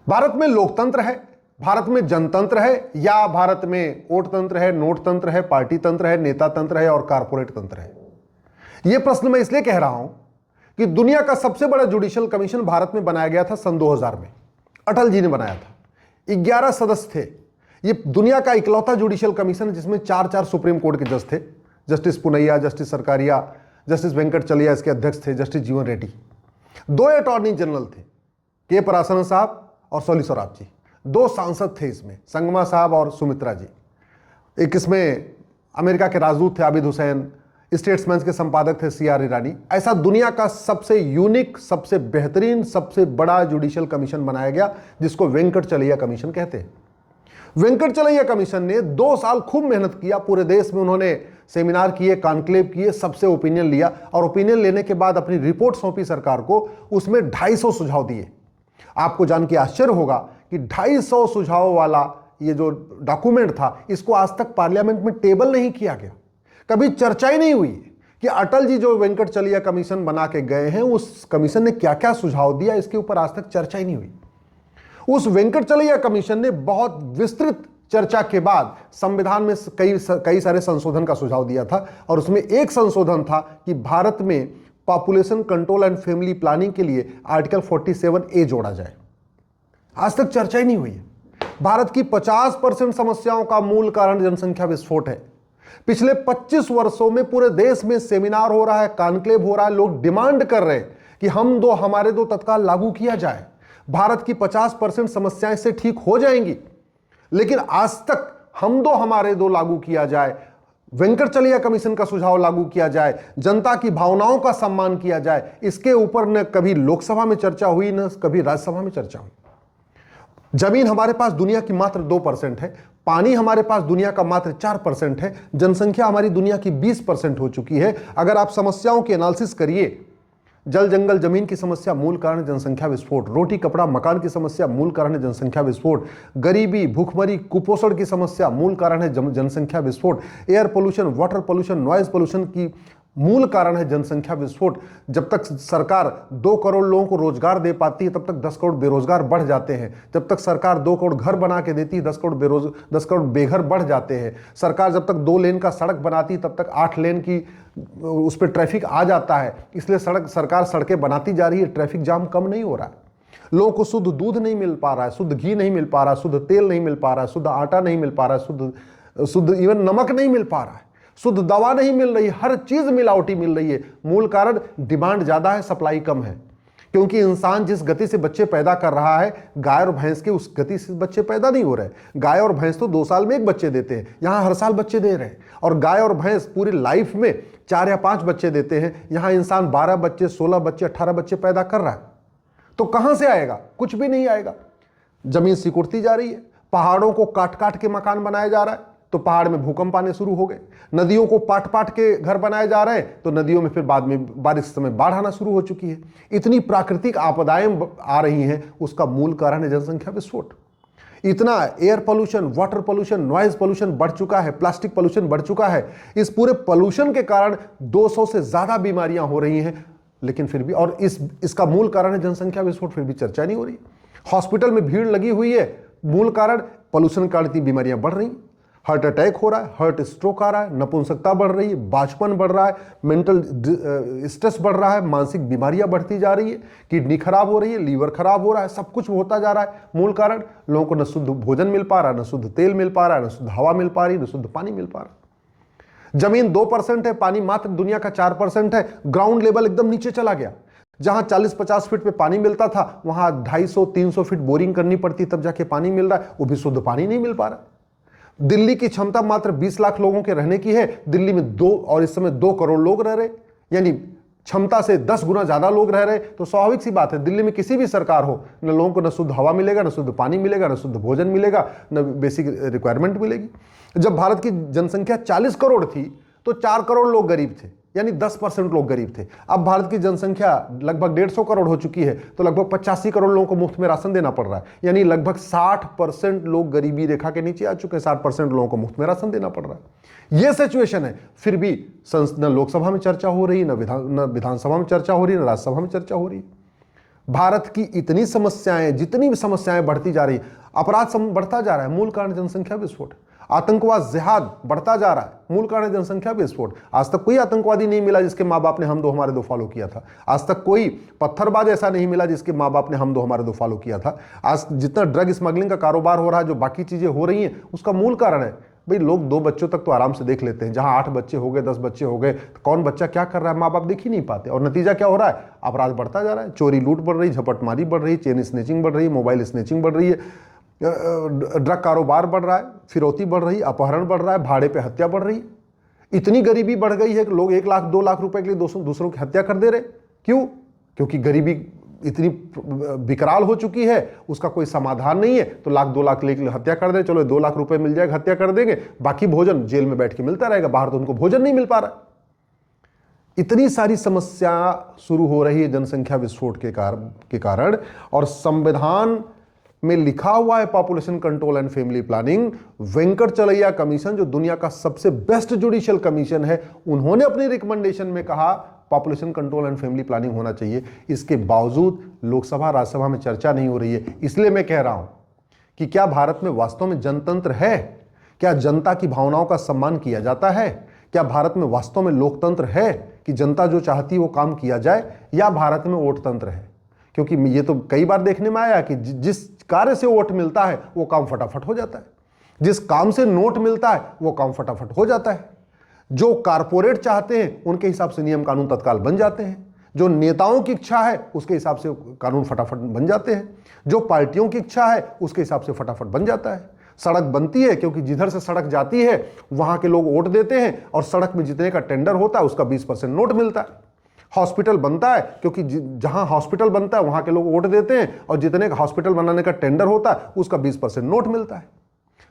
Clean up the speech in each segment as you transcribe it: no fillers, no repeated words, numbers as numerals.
भारत में लोकतंत्र है, भारत में जनतंत्र है, या भारत में वोट तंत्र है, नोट तंत्र है, पार्टी तंत्र है, नेता तंत्र है और कारपोरेट तंत्र है? यह प्रश्न मैं इसलिए कह रहा हूं कि दुनिया का सबसे बड़ा जुडिशियल कमीशन भारत में बनाया गया था सन 2000 में। अटल जी ने बनाया था। 11 सदस्य थे। यह दुनिया का इकलौता जुडिशियल कमीशन है जिसमें 4 सुप्रीम कोर्ट के जज थे। Justice Punnaiah, justice Sarkaria, justice Venkatachaliah इसके अध्यक्ष थे, जस्टिस जीवन रेड्डी। 2 अटॉर्नी जनरल थे, के परासरन साहब और सोली सोराब जी। 2 सांसद थे इसमें, संगमा साहब और सुमित्रा जी। एक इसमें अमेरिका के राजदूत थे आबिद हुसैन, स्टेट्समैन के संपादक थे CR ईरानी। ऐसा दुनिया का सबसे यूनिक, सबसे बेहतरीन, सबसे बड़ा जुडिशियल कमीशन बनाया गया जिसको वेंकट चलैया कमीशन कहते हैं। वेंकट चलैया कमीशन ने 2 साल खूब मेहनत किया। पूरे देश में उन्होंने सेमिनार किए, कॉन्क्लेव किए, सबसे ओपिनियन लिया और ओपिनियन लेने के बाद अपनी रिपोर्ट सौंपी सरकार को। उसमें 250 सुझाव दिए। आपको जान के आश्चर्य होगा कि 250 सुझाव वाला ये जो डॉक्यूमेंट था, इसको आज तक पार्लियामेंट में टेबल नहीं किया गया। कभी चर्चा ही नहीं हुई कि अटल जी जो वेंकट चलैया कमीशन बना के गए हैं, उस कमीशन ने क्या क्या सुझाव दिया, इसके ऊपर आज तक चर्चा ही नहीं हुई। उस वेंकट चलैया कमीशन ने बहुत विस्तृत चर्चा के बाद संविधान में कई सारे संशोधन का सुझाव दिया था और उसमें एक संशोधन था कि भारत में population control and family planning के लिए आर्टिकल 47A जोड़ा जाए। आज तक चर्चा ही नहीं हुई है। भारत की 50% समस्याओं का मूल कारण जनसंख्या विस्फोट है। पिछले 25 वर्षों में पूरे देश में सेमिनार हो रहा है, कॉन्क्लेव हो रहा है, लोग डिमांड कर रहे हैं कि हमारे दो तत्काल लागू किया जाए। भारत की 50% समस्याएं से ठीक हो जाएंगी, लेकिन आज तक हमारे दो लागू किया जाए, वेंकट चलैया कमीशन का सुझाव लागू किया जाए, जनता की भावनाओं का सम्मान किया जाए, इसके ऊपर न कभी लोकसभा में चर्चा हुई न कभी राज्यसभा में चर्चा हुई। जमीन हमारे पास दुनिया की मात्र 2% है, पानी हमारे पास दुनिया का मात्र 4% है, जनसंख्या हमारी दुनिया की 20% हो चुकी है। अगर आप समस्याओं की एनालिसिस करिए, जल जंगल जमीन की समस्या मूल कारण है जनसंख्या विस्फोट, रोटी कपड़ा मकान की समस्या मूल कारण है जनसंख्या विस्फोट, गरीबी भूखमरी कुपोषण की समस्या मूल कारण है जनसंख्या विस्फोट, air pollution, water pollution, noise pollution की मूल कारण है जनसंख्या विस्फोट। जब तक सरकार 2 करोड़ लोगों को रोजगार दे पाती है, तब तक 10 करोड़ बेरोजगार बढ़ जाते हैं। जब तक सरकार 2 करोड़ घर बना के देती है, 10 करोड़ बेघर बढ़ जाते हैं। सरकार जब तक 2 लेन का सड़क बनाती है, तब तक 8 लेन की उस पर ट्रैफिक आ जाता है। इसलिए सरकार सड़कें बनाती जा रही है, ट्रैफिक जाम कम नहीं हो रहा है। लोगों को शुद्ध दूध नहीं मिल पा रहा है, शुद्ध घी नहीं मिल पा रहा है, शुद्ध तेल नहीं मिल पा रहा है, शुद्ध आटा नहीं मिल पा रहा है, शुद्ध इवन नमक नहीं मिल पा रहा है, शुद्ध दवा नहीं मिल रही, हर चीज मिलावटी मिल रही है। मूल कारण डिमांड ज्यादा है, सप्लाई कम है। क्योंकि इंसान जिस गति से बच्चे पैदा कर रहा है, गाय और भैंस के उस गति से बच्चे पैदा नहीं हो रहे। गाय और भैंस तो 2 साल में 1 बच्चे देते हैं, यहां हर साल बच्चे दे रहे हैं। और गाय और भैंस पूरी लाइफ में 4 या 5 बच्चे देते हैं, यहां इंसान 12 बच्चे, 16 बच्चे, 18 बच्चे पैदा कर रहा है। तो कहां से आएगा? कुछ भी नहीं आएगा। जमीन सिकुड़ती जा रही है, पहाड़ों को काट काट के मकान बनाया जा रहा है, तो पहाड़ में भूकंप आने शुरू हो गए। नदियों को पाट पाट के घर बनाए जा रहे हैं, तो नदियों में फिर बाद में बारिश के समय बाढ़ आना शुरू हो चुकी है। इतनी प्राकृतिक आपदाएं आ रही हैं, उसका मूल कारण है जनसंख्या विस्फोट। इतना air pollution, water pollution, noise pollution बढ़ चुका है, प्लास्टिक पोल्यूशन बढ़ चुका है। इस पूरे पोल्यूशन के कारण 200 से ज्यादा बीमारियां हो रही हैं, लेकिन फिर भी, और इसका मूल कारण है जनसंख्या विस्फोट, फिर भी चर्चा नहीं हो रही। हॉस्पिटल में भीड़ लगी हुई है, मूल कारण पोल्यूशन के कारण इतनी बीमारियां बढ़ रही। हार्ट अटैक हो रहा है, हार्ट स्ट्रोक आ रहा है, नपुंसकता बढ़ रही है, बांझपन बढ़ रहा है, मेंटल स्ट्रेस बढ़ रहा है, मानसिक बीमारियां बढ़ती जा रही है, किडनी खराब हो रही है, लीवर खराब हो रहा है, सब कुछ होता जा रहा है। मूल कारण लोगों को न शुद्ध भोजन मिल पा रहा है, न शुद्ध तेल मिल पा रहा है, न शुद्ध हवा मिल पा रही, न शुद्ध पानी मिल पा रहा है। जमीन 2% है, पानी मात्र दुनिया का 4% है। ग्राउंड लेवल एकदम नीचे चला गया। जहां 40-50 फीट पे पानी मिलता था, वहां 250-300 फीट बोरिंग करनी पड़ती, तब जाके पानी मिल रहा है, वो भी शुद्ध पानी नहीं मिल पा रहा। दिल्ली की क्षमता मात्र 20 लाख लोगों के रहने की है, दिल्ली में इस समय 2 करोड़ लोग रह रहे, यानी क्षमता से 10 गुना ज्यादा लोग रह रहे। तो स्वाभाविक सी बात है, दिल्ली में किसी भी सरकार हो, न लोगों को न शुद्ध हवा मिलेगा, न शुद्ध पानी मिलेगा, न शुद्ध भोजन मिलेगा, न बेसिक रिक्वायरमेंट मिलेगी। जब भारत की जनसंख्या 40 करोड़ थी, तो 4 करोड़ लोग गरीब थे, यानी 10% लोग गरीब थे। अब भारत की जनसंख्या लगभग 150 करोड़ हो चुकी है, तो लगभग 85 करोड़ लोगों को मुफ्त में राशन देना पड़ रहा है, यानी लगभग 60% लोग गरीबी रेखा के नीचे आ चुके हैं। 60% लोगों को मुफ्त में राशन देना पड़ रहा है। यह सिचुएशन है, फिर भी न लोकसभा में चर्चा हो रही, न विधानसभा में चर्चा हो रही, न राज्यसभा में चर्चा हो रही। भारत की इतनी समस्याएं, जितनी भी समस्याएं बढ़ती जा रही, अपराध बढ़ता जा रहा है, मूल कारण जनसंख्या विस्फोट। आतंकवाद, जिहाद बढ़ता जा रहा है, मूल कारण जनसंख्या विस्फोट। आज तक कोई आतंकवादी नहीं मिला जिसके माँ बाप ने हम दो हमारे दो फॉलो किया था। आज तक कोई पत्थरबाज ऐसा नहीं मिला जिसके माँ बाप ने हम दो हमारे दो फॉलो किया था। आज जितना ड्रग स्मगलिंग का कारोबार हो रहा है, जो बाकी चीजें हो रही हैं, उसका मूल कारण है भाई, लोग 2 बच्चों तक तो आराम से देख लेते हैं। जहां 8 बच्चे हो गए, 10 बच्चे हो गए, तो कौन बच्चा क्या कर रहा है माँ बाप देख ही नहीं पाते। और नतीजा क्या हो रहा है? अपराध बढ़ता जा रहा है, चोरी लूट बढ़ रही, झपटमारी बढ़ रही, चेन स्नेचिंग बढ़ रही, मोबाइल स्नेचिंग बढ़ रही है, ड्रग कारोबार बढ़ रहा है, फिरौती बढ़ रही, अपहरण बढ़ रहा है, भाड़े पे हत्या बढ़ रही है। इतनी गरीबी बढ़ गई है कि लोग 1 लाख 2 लाख रुपए के लिए दूसरों की हत्या कर दे रहे। क्यों? क्योंकि गरीबी इतनी विकराल हो चुकी है, उसका कोई समाधान नहीं है। तो 1 लाख 2 लाख लेके हत्या कर दे, चलो 2 लाख रुपए मिल जाएगा, हत्या कर देंगे, बाकी भोजन जेल में बैठ के मिलता रहेगा, बाहर तो उनको भोजन नहीं मिल पा रहा। इतनी सारी समस्या शुरू हो रही है जनसंख्या विस्फोट के कारण। और संविधान में लिखा हुआ है population control and family planning. Venkatachaliah commission, जो दुनिया का सबसे बेस्ट जुडिशियल कमीशन है, उन्होंने अपनी रिकमेंडेशन में कहा population control and family planning होना चाहिए। इसके बावजूद लोकसभा राज्यसभा में चर्चा नहीं हो रही है। इसलिए मैं कह रहा हूं कि क्या भारत में वास्तव में जनतंत्र है? क्या जनता की भावनाओं का सम्मान किया जाता है? क्या भारत में वास्तव में लोकतंत्र है कि जनता जो चाहती है वो काम किया जाए, या भारत में वोट तंत्र है? क्योंकि ये तो कई बार देखने में आया कि जिस कार्य से वोट मिलता है वो काम फटाफट हो जाता है, जिस काम से नोट मिलता है वो काम फटाफट हो जाता है। जो कारपोरेट चाहते हैं उनके हिसाब से नियम कानून तत्काल बन जाते हैं। जो नेताओं की इच्छा है उसके हिसाब से कानून फटाफट बन जाते हैं। जो पार्टियों की इच्छा है उसके हिसाब से फटाफट बन जाता है। सड़क बनती है क्योंकि जिधर से सड़क जाती है वहां के लोग वोट देते हैं, और सड़क में जितने का टेंडर होता है उसका 20% नोट मिलता है। हॉस्पिटल बनता है क्योंकि जहां हॉस्पिटल बनता है वहां के लोग वोट देते हैं, और जितने का हॉस्पिटल बनाने का टेंडर होता है उसका 20% नोट मिलता है।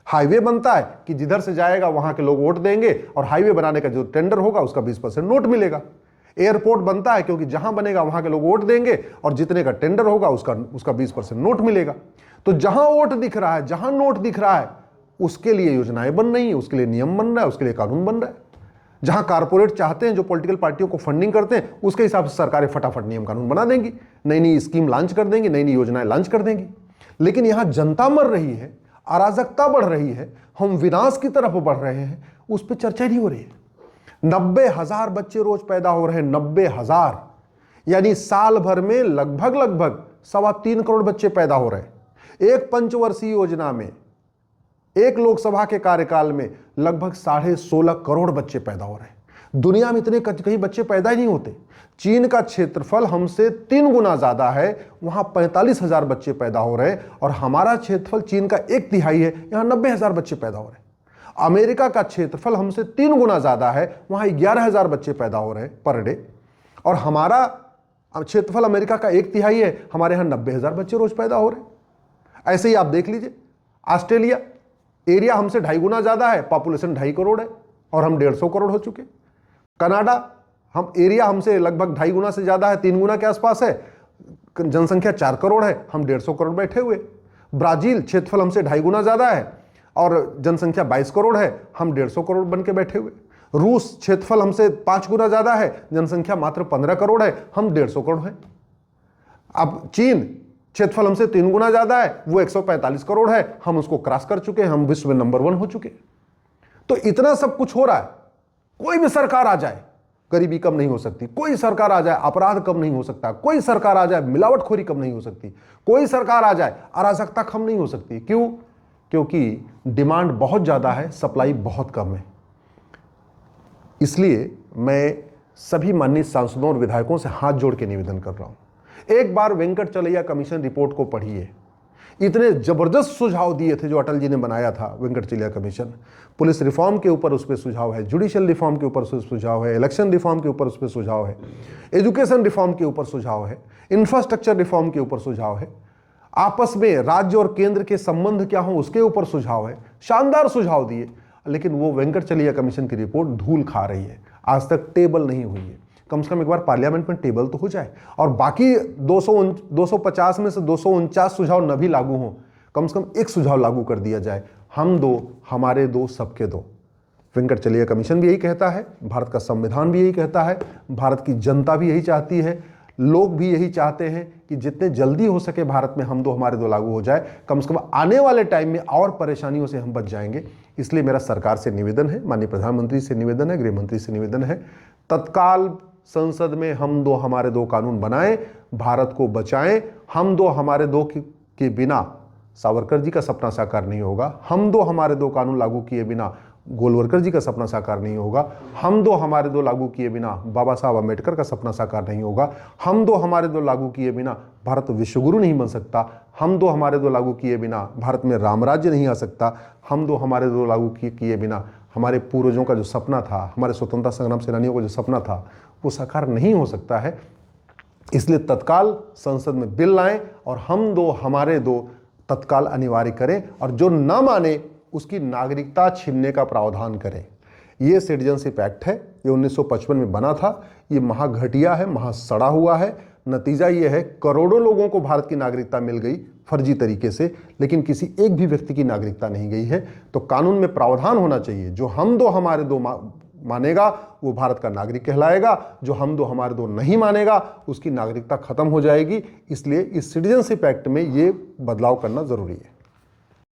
हाईवे बनता है कि जिधर से जाएगा वहां के लोग वोट देंगे, और हाईवे बनाने का जो टेंडर होगा उसका 20% नोट मिलेगा। एयरपोर्ट बनता है क्योंकि जहां बनेगा वहां के लोग वोट देंगे, और जितने का टेंडर होगा उसका 20% नोट मिलेगा। तो जहां वोट दिख रहा है, जहां नोट दिख रहा है, उसके लिए योजनाएं बन रही है, उसके लिए नियम बन रहा है, उसके लिए कानून बन रहा है। जहां कारपोरेट चाहते हैं, जो पॉलिटिकल पार्टियों को फंडिंग करते हैं, उसके हिसाब से सरकारें फटाफट नियम कानून बना देंगी, नई नई स्कीम लॉन्च कर देंगी, नई नई योजनाएं लॉन्च कर देंगी। लेकिन यहां जनता मर रही है, अराजकता बढ़ रही है, हम विनाश की तरफ बढ़ रहे हैं, उस पर चर्चा नहीं हो रही है। 90,000 बच्चे रोज पैदा हो रहे हैं, 90,000, यानी साल भर में लगभग 3.25 करोड़ बच्चे पैदा हो रहे हैं। एक पंचवर्षीय योजना में, एक लोकसभा के कार्यकाल में लगभग 16.5 करोड़ बच्चे पैदा हो रहे हैं। दुनिया में इतने कहीं बच्चे पैदा ही नहीं होते। चीन का क्षेत्रफल हमसे 3 गुना ज्यादा है, वहां 45,000 बच्चे पैदा हो रहे हैं, और हमारा क्षेत्रफल चीन का 1/3 है, यहां 90,000 बच्चे पैदा हो रहे हैं। अमेरिका का क्षेत्रफल हमसे 3 गुना ज्यादा है, वहां 11,000 बच्चे पैदा हो रहे हैं पर डे, और हमारा क्षेत्रफल अमेरिका का 1/3 है, हमारे यहां 90,000 बच्चे रोज पैदा हो रहे हैं। ऐसे ही आप देख लीजिए, ऑस्ट्रेलिया, एरिया हमसे 2.5 गुना ज्यादा है, पॉपुलेशन 2.5 करोड़ है, और हम 150 करोड़ हो चुके। कनाडा, हम एरिया हमसे लगभग 2.5 गुना से ज्यादा है, 3 गुना के आसपास है, जनसंख्या 4 करोड़ है, हम 150 करोड़ बैठे हुए। ब्राजील, क्षेत्रफल हमसे 2.5 गुना ज्यादा है और जनसंख्या 22 करोड़ है, हम 150 करोड़ बन के बैठे हुए। रूस, क्षेत्रफल हमसे 5 गुना ज्यादा है, जनसंख्या मात्र 15 करोड़ है, हम 150 करोड़ है। अब चीन, क्षेत्रफल हमसे 3 गुना ज्यादा है, वो 145 करोड़ है, हम उसको क्रॉस कर चुके हैं, हम विश्व में नंबर 1 हो चुके। तो इतना सब कुछ हो रहा है। कोई भी सरकार आ जाए गरीबी कम नहीं हो सकती, कोई सरकार आ जाए अपराध कम नहीं हो सकता, कोई सरकार आ जाए मिलावटखोरी कम नहीं हो सकती, कोई सरकार आ जाए अराजकता कम नहीं हो सकती। क्यों? क्योंकि डिमांड बहुत ज्यादा है, सप्लाई बहुत कम है। इसलिए मैं सभी माननीय सांसदों और विधायकों से हाथ जोड़ के निवेदन कर रहा हूं, एक बार वेंकटचलैया कमीशन रिपोर्ट को पढ़िए। इतने जबरदस्त सुझाव दिए थे जो अटल जी ने बनाया था वेंकटचलैया कमीशन। पुलिस रिफॉर्म के ऊपर उस पर सुझाव है, जुडिशियल रिफॉर्म के ऊपर सुझाव है, इलेक्शन रिफॉर्म के ऊपर उस पर सुझाव है, एजुकेशन रिफॉर्म के ऊपर सुझाव है, इंफ्रास्ट्रक्चर रिफॉर्म के ऊपर सुझाव है, आपस में राज्य और केंद्र के संबंध क्या हो उसके ऊपर सुझाव है। शानदार सुझाव दिए, लेकिन वो वेंकटचलैया कमीशन की रिपोर्ट धूल खा रही है, आज तक टेबल नहीं हुई है। कम से कम एक बार पार्लियामेंट में टेबल तो हो जाए, और बाकी 250 में से 249 सुझाव न भी लागू हों, कम से कम एक सुझाव लागू कर दिया जाए। हम दो, हमारे दो, सबके दो। वेंकटचलैया कमीशन भी यही कहता है, भारत का संविधान भी यही कहता है, भारत की जनता भी यही चाहती है, लोग भी यही चाहते हैं कि जितने जल्दी हो सके भारत में हम दो हमारे दो लागू हो जाए, कम से कम आने वाले टाइम में और परेशानियों से हम बच जाएंगे। इसलिए मेरा सरकार से निवेदन है, माननीय प्रधानमंत्री से निवेदन है, गृह मंत्री से निवेदन है, तत्काल संसद में हम दो हमारे दो कानून बनाएं, भारत को बचाएं। हम दो हमारे दो के बिना सावरकर जी का सपना साकार नहीं होगा, हम दो हमारे दो कानून लागू किए बिना गोलवरकर जी का सपना साकार नहीं होगा, हम दो हमारे दो लागू किए बिना बाबा साहब अम्बेडकर का सपना साकार नहीं होगा, हम दो हमारे दो लागू किए बिना भारत विश्वगुरु नहीं बन सकता, हम दो हमारे दो लागू किए बिना भारत में रामराज्य नहीं आ सकता, हम दो हमारे दो लागू किए बिना हमारे पूर्वजों का जो सपना था, हमारे स्वतंत्रता संग्राम सेनानियों का जो सपना था, वो साकार नहीं हो सकता है। इसलिए तत्काल संसद में बिल लाएं और हम दो हमारे दो तत्काल अनिवार्य करें, और जो ना माने उसकी नागरिकता छीनने का प्रावधान करें। ये सिटीजनशिप एक्ट है, ये 1955 में बना था, ये महाघटिया है, महासड़ा हुआ है। नतीजा ये है करोड़ों लोगों को भारत की नागरिकता मिल गई फर्जी तरीके से, लेकिन किसी एक भी व्यक्ति की नागरिकता नहीं गई है। तो कानून में प्रावधान होना चाहिए, जो हम दो हमारे दो मानेगा वो भारत का नागरिक कहलाएगा, जो हम दो हमारे दो नहीं मानेगा उसकी नागरिकता खत्म हो जाएगी। इसलिए इस सिटीजनशिप एक्ट में ये बदलाव करना जरूरी है।